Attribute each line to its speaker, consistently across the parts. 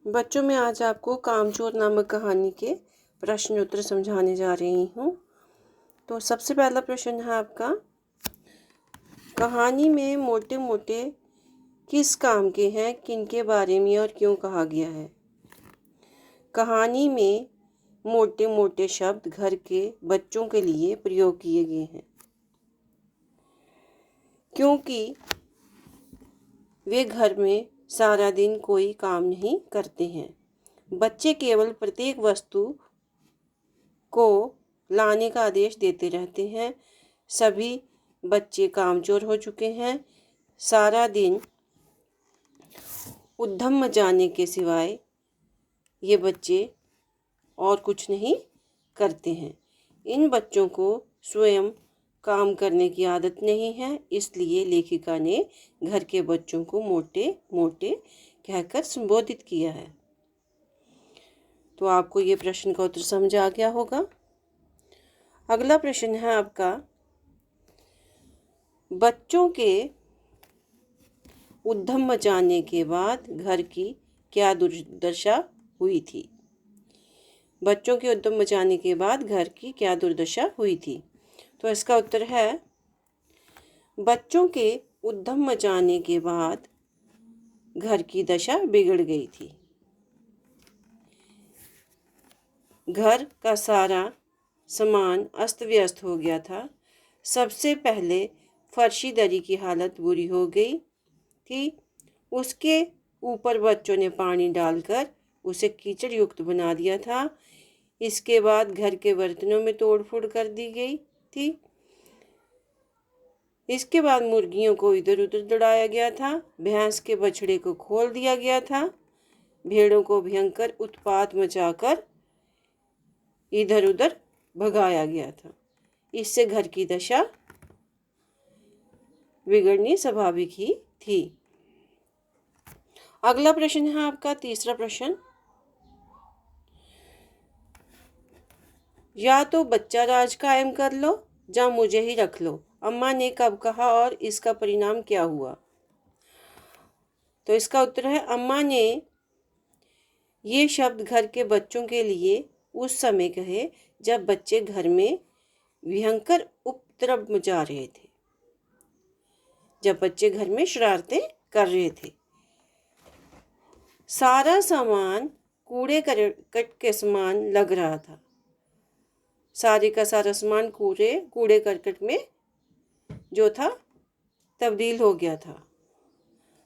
Speaker 1: बच्चों में आज आपको कामचोर नामक कहानी के प्रश्न उत्तर समझाने जा रही हूँ। तो सबसे पहला प्रश्न है आपका, कहानी में मोटे मोटे किस काम के हैं, किनके बारे में और क्यों कहा गया है। कहानी में मोटे मोटे शब्द घर के बच्चों के लिए प्रयोग किए गए हैं क्योंकि वे घर में सारा दिन कोई काम नहीं करते हैं। बच्चे केवल प्रत्येक वस्तु को लाने का आदेश देते रहते हैं। सभी बच्चे कामचोर हो चुके हैं। सारा दिन उद्यम मचाने के सिवाय ये बच्चे और कुछ नहीं करते हैं। इन बच्चों को स्वयं काम करने की आदत नहीं है, इसलिए लेखिका ने घर के बच्चों को मोटे मोटे कहकर संबोधित किया है। तो आपको ये प्रश्न का उत्तर समझ आ गया होगा। अगला प्रश्न है आपका, बच्चों के उद्यम मचाने के बाद घर की क्या दुर्दशा हुई थी। बच्चों के उद्यम मचाने के बाद घर की क्या दुर्दशा हुई थी। तो इसका उत्तर है, बच्चों के उद्यम मचाने के बाद घर की दशा बिगड़ गई थी। घर का सारा सामान अस्त व्यस्त हो गया था। सबसे पहले फर्शी दरी की हालत बुरी हो गई थी। उसके ऊपर बच्चों ने पानी डालकर उसे कीचड़ युक्त बना दिया था। इसके बाद घर के बर्तनों में तोड़फोड़ कर दी गई थी। इसके बाद मुर्गियों को इधर उधर दौड़ाया गया था। भैंस के बछड़े को खोल दिया गया था। भेड़ों को भयंकर उत्पात मचाकर इधर उधर भगाया गया था। इससे घर की दशा बिगड़नी स्वाभाविक ही थी। अगला प्रश्न है आपका तीसरा प्रश्न, या तो बच्चा राज कायम कर लो या मुझे ही रख लो, अम्मा ने कब कहा और इसका परिणाम क्या हुआ। तो इसका उत्तर है, अम्मा ने ये शब्द घर के बच्चों के लिए उस समय कहे जब बच्चे घर में भयंकर उपद्रव मचा रहे थे, जब बच्चे घर में शरारतें कर रहे थे। सारा सामान कूड़े करकट के समान लग रहा था। सारे का सारा सामान कूड़े करकट में जो था तब्दील हो गया था।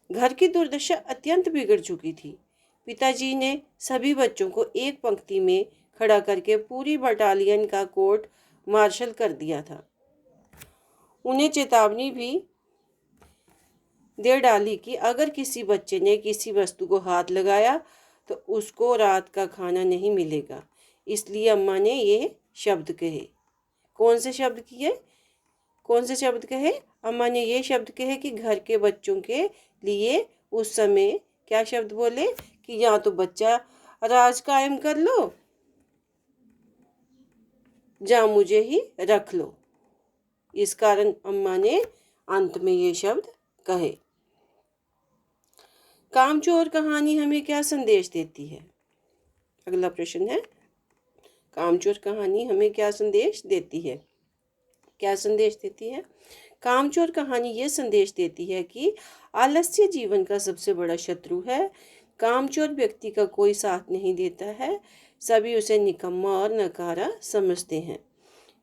Speaker 1: घर की दुर्दशा अत्यंत बिगड़ चुकी थी। पिताजी ने सभी बच्चों को एक पंक्ति में खड़ा करके पूरी बटालियन का कोर्ट मार्शल कर दिया था। उन्हें चेतावनी भी दे डाली कि अगर किसी बच्चे ने किसी वस्तु को हाथ लगाया तो उसको रात का खाना नहीं मिलेगा। इसलिए अम्मा ने ये शब्द कहे। कौन से शब्द कहे? अम्मा ने ये शब्द कहे कि घर के बच्चों के लिए उस समय क्या शब्द बोले कि या तो बच्चा राज कायम कर लो या मुझे ही रख लो। इस कारण अम्मा ने अंत में ये शब्द कहे। कामचोर कहानी हमें क्या संदेश देती है। अगला प्रश्न है, कामचोर कहानी हमें क्या संदेश देती है। कामचोर कहानी ये संदेश देती है कि आलस्य जीवन का सबसे बड़ा शत्रु है। कामचोर व्यक्ति का कोई साथ नहीं देता है। सभी उसे निकम्मा और नकारा समझते हैं।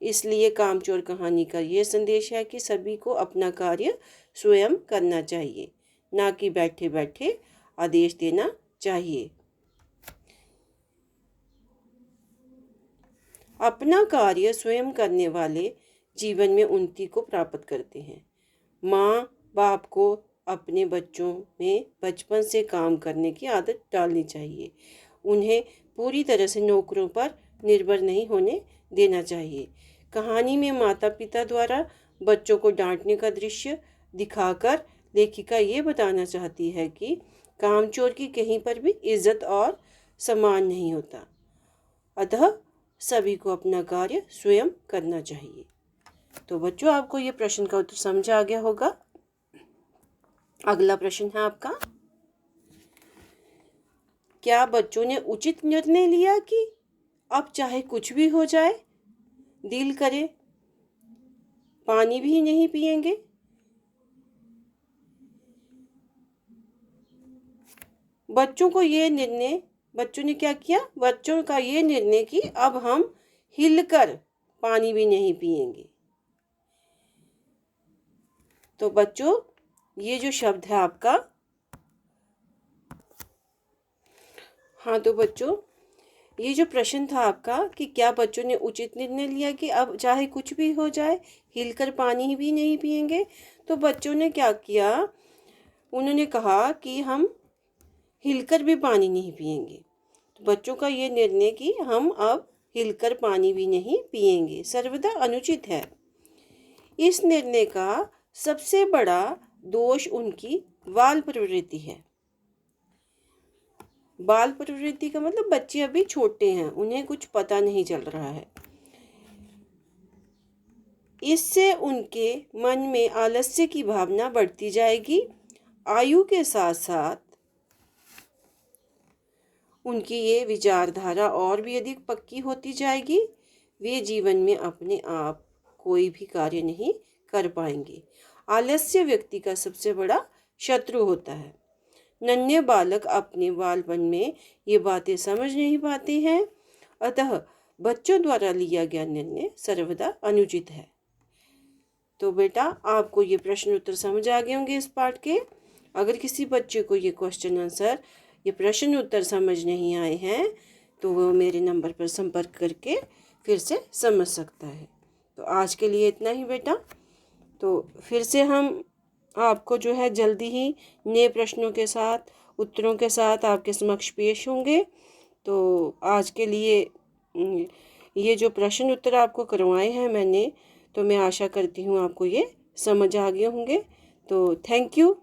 Speaker 1: इसलिए कामचोर कहानी का ये संदेश है कि सभी को अपना कार्य स्वयं करना चाहिए, ना कि बैठे बैठे आदेश देना चाहिए। अपना कार्य स्वयं करने वाले जीवन में उन्नति को प्राप्त करते हैं। माँ बाप को अपने बच्चों में बचपन से काम करने की आदत डालनी चाहिए। उन्हें पूरी तरह से नौकरों पर निर्भर नहीं होने देना चाहिए। कहानी में माता पिता द्वारा बच्चों को डांटने का दृश्य दिखाकर लेखिका ये बताना चाहती है कि कामचोर की कहीं पर भी इज्जत और सम्मान नहीं होता। अतः सभी को अपना कार्य स्वयं करना चाहिए। तो बच्चों, आपको ये प्रश्न का उत्तर समझ आ गया होगा। अगला प्रश्न है आपका, क्या बच्चों ने उचित निर्णय लिया कि अब चाहे कुछ भी हो जाए, दिल करे पानी भी नहीं पिएंगे? बच्चों ने क्या किया? बच्चों का ये निर्णय कि अब हम हिलकर पानी भी नहीं पिएंगे। तो बच्चों, ये जो शब्द है आपका, हाँ तो बच्चों, ये जो प्रश्न था आपका कि क्या बच्चों ने उचित निर्णय लिया कि अब चाहे कुछ भी हो जाए हिलकर पानी भी नहीं पिएंगे? तो बच्चों ने क्या किया? उन्होंने कहा कि हम हिलकर भी पानी नहीं पिएंगे। तो बच्चों का ये निर्णय कि हम अब हिलकर पानी भी नहीं पिएंगे सर्वदा अनुचित है। इस निर्णय का सबसे बड़ा दोष उनकी बाल प्रवृत्ति है। बाल प्रवृत्ति का मतलब बच्चे अभी छोटे हैं, उन्हें कुछ पता नहीं चल रहा है। इससे उनके मन में आलस्य की भावना बढ़ती जाएगी। आयु के साथ साथ उनकी ये विचारधारा और भी अधिक पक्की होती जाएगी। वे जीवन में अपने आप कोई भी कार्य नहीं कर पाएंगे। आलस्य व्यक्ति का सबसे बड़ा शत्रु होता है। नन्हे बालक अपने बालपन में ये बातें समझ नहीं पाते हैं, अतः बच्चों द्वारा लिया गया निर्णय सर्वदा अनुचित है। तो बेटा, आपको ये प्रश्न उत्तर समझ आ गए होंगे इस पाठ के। अगर किसी बच्चे को ये क्वेश्चन आंसर, ये प्रश्न उत्तर समझ नहीं आए हैं तो वो मेरे नंबर पर संपर्क करके फिर से समझ सकता है। तो आज के लिए इतना ही बेटा। तो फिर से हम आपको जो है जल्दी ही नए प्रश्नों के साथ, उत्तरों के साथ आपके समक्ष पेश होंगे। तो आज के लिए ये जो प्रश्न उत्तर आपको करवाए हैं मैंने, तो मैं आशा करती हूँ आपको ये समझ आ गए होंगे। तो थैंक यू।